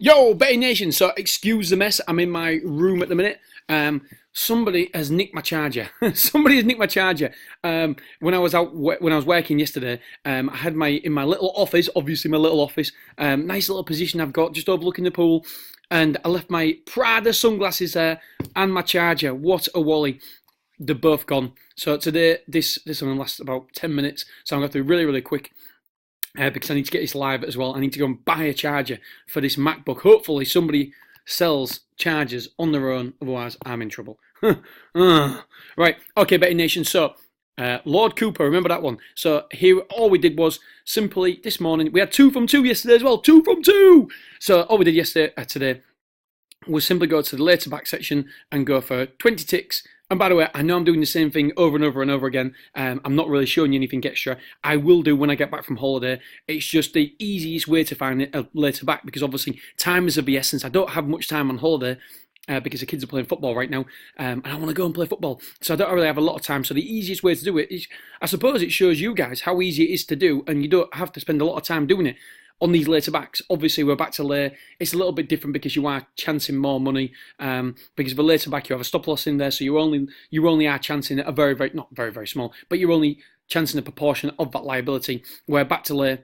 Yo, Betting Nation. So excuse the mess. I'm in my room at the minute. Somebody has nicked my charger. Somebody has nicked my charger. When I was out, when I was working yesterday, I had in my little office, obviously my little office, nice little position I've got just overlooking the pool, and I left my Prada sunglasses there and my charger. What a wally! They're both gone. So today, this only lasts about 10 minutes, so I'm going to do really, really quick. Because I need to get this live as well. I need to go and buy a charger for this MacBook. Hopefully somebody sells chargers on their own, otherwise I'm in trouble. Right, okay, Betting Nation. So, Lord Cooper, remember that one? So here, all we did was simply this morning, we had 2 from 2 yesterday as well. 2 from 2! So all we did today was simply go to the later back section and go for 20 ticks. And by the way, I know I'm doing the same thing over and over and over again. I'm not really showing you anything extra. I will do when I get back from holiday. It's just the easiest way to find it later back, because obviously time is of the essence. I don't have much time on holiday because the kids are playing football right now, and I want to go and play football. So I don't really have a lot of time. So the easiest way to do it is, I suppose it shows you guys how easy it is to do, and you don't have to spend a lot of time doing it. On these later backs, obviously we're back to lay. It's a little bit different because you are chancing more money. Because for later back you have a stop loss in there, so you only are chancing a very, very, not very, very small, but you're only chancing a proportion of that liability. Where back to lay,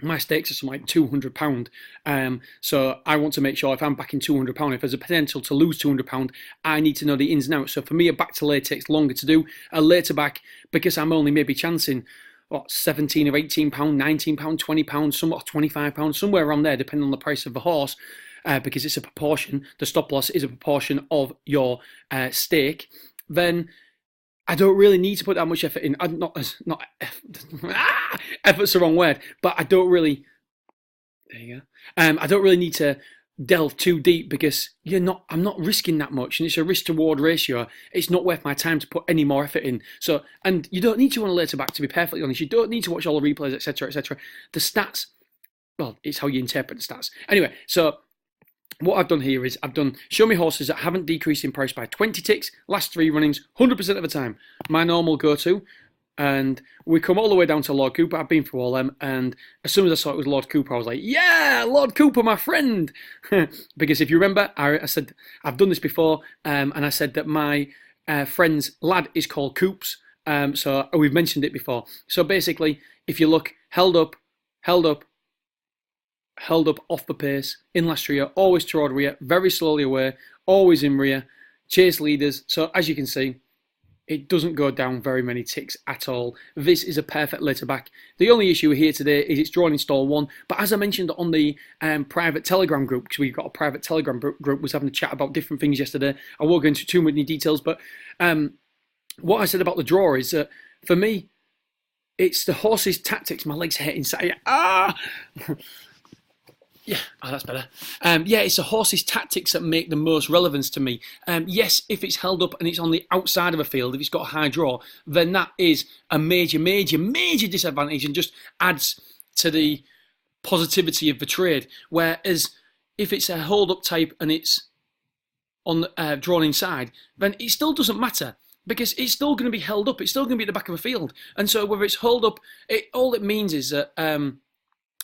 my stakes are something like £200. So I want to make sure if I'm backing £200, if there's a potential to lose £200, I need to know the ins and outs. So for me, a back to lay takes longer to do. A later back, because I'm only maybe chancing 17 or £18, £19, £20, somewhat £25, somewhere around there, depending on the price of the horse, because it's a proportion. The stop loss is a proportion of your stake. Then I don't really need to put that much effort in. Effort's the wrong word, but I don't really. There you go. I don't really need to delve too deep, because I'm not risking that much, and it's a risk to reward ratio. It's not worth my time to put any more effort in. So, and you don't need to on a later back, to be perfectly honest. You don't need to watch all the replays, etc., etc. The stats, well, it's how you interpret the stats. Anyway, so what I've done here is I've done show me horses that haven't decreased in price by 20 ticks, last 3 runnings, 100% of the time. My normal go-to. And we come all the way down to Lord Cooper. I've been through all them, and as soon as I saw it was Lord Cooper, I was like, yeah, Lord Cooper, my friend. Because if you remember, I said, I've done this before, and I said that my friend's lad is called Coops. So we've mentioned it before. So basically, if you look, held up off the pace, in last rear, always toward rear, very slowly away, always in rear, chase leaders. So as you can see, it doesn't go down very many ticks at all. This is a perfect later back. The only issue here today is it's drawn in stall 1. But as I mentioned on the private Telegram group, because we've got a private Telegram group, was having a chat about different things yesterday. I won't go into too many details, but what I said about the draw is that for me, it's the horse's tactics. My legs hurt inside. Yeah, that's better. Yeah, it's the horse's tactics that make the most relevance to me. Yes, if it's held up and it's on the outside of a field, if it's got a high draw, then that is a major, major, major disadvantage and just adds to the positivity of the trade. Whereas if it's a hold-up type and it's on drawn inside, then it still doesn't matter, because it's still going to be held up. It's still going to be at the back of a field. And so whether it's hold up, all it means is that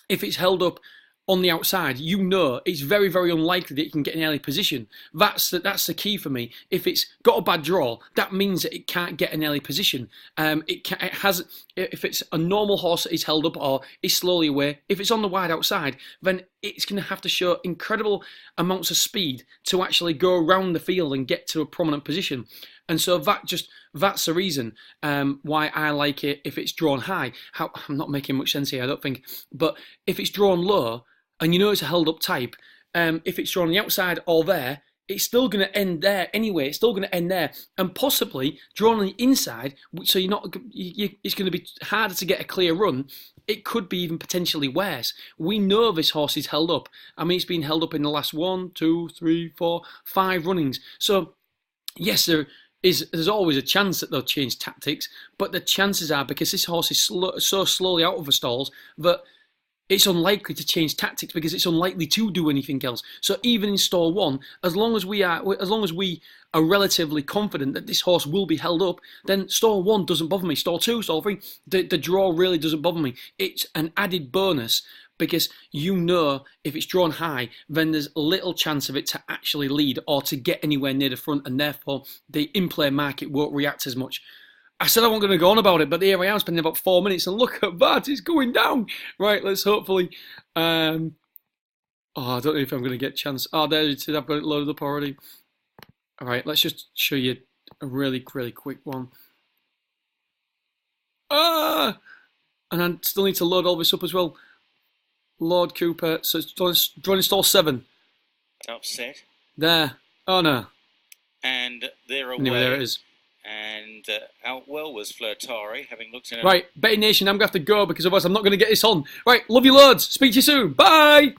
if it's held up on the outside, it's very, very unlikely that it can get an early position. That's the key for me. If it's got a bad draw, that means that it can't get an early position. If it's a normal horse that is held up or is slowly away, if it's on the wide outside, then it's going to have to show incredible amounts of speed to actually go around the field and get to a prominent position. And so that's the reason why I like it if it's drawn high. I'm not making much sense here, I don't think. But if it's drawn low, and it's a held up type, if it's drawn on the outside or there, it's still going to end there anyway. It's still going to end there, and possibly drawn on the inside. So it's going to be harder to get a clear run. It could be even potentially worse. We know this horse is held up. I mean, it's been held up in the last 1, 2, 3, 4, 5 runnings. So yes, there's always a chance that they'll change tactics, but the chances are, because this horse is so slowly out of the stalls, that it's unlikely to change tactics, because it's unlikely to do anything else. So even in stall 1, as long as we are relatively confident that this horse will be held up, then stall 1 doesn't bother me. Stall 2, stall 3, the draw really doesn't bother me. It's an added bonus, because you know if it's drawn high, then there's little chance of it to actually lead or to get anywhere near the front, and therefore the in-play market won't react as much. I said I wasn't going to go on about it, but here I am spending about 4 minutes, and look at that, it's going down. Right, let's hopefully... I don't know if I'm going to get a chance. Oh, there it is. I've got it loaded up already. All right, let's just show you a really, really quick one. And I still need to load all this up as well. Lord Cooper. So it's drawn install 7. Upset. There. Oh, no. And they're away. Anyway, there it is. And out well was Flirtari, having looked in. Right, Betting Nation, I'm going to have to go because otherwise I'm not going to get this on. Right, love you loads. Speak to you soon. Bye.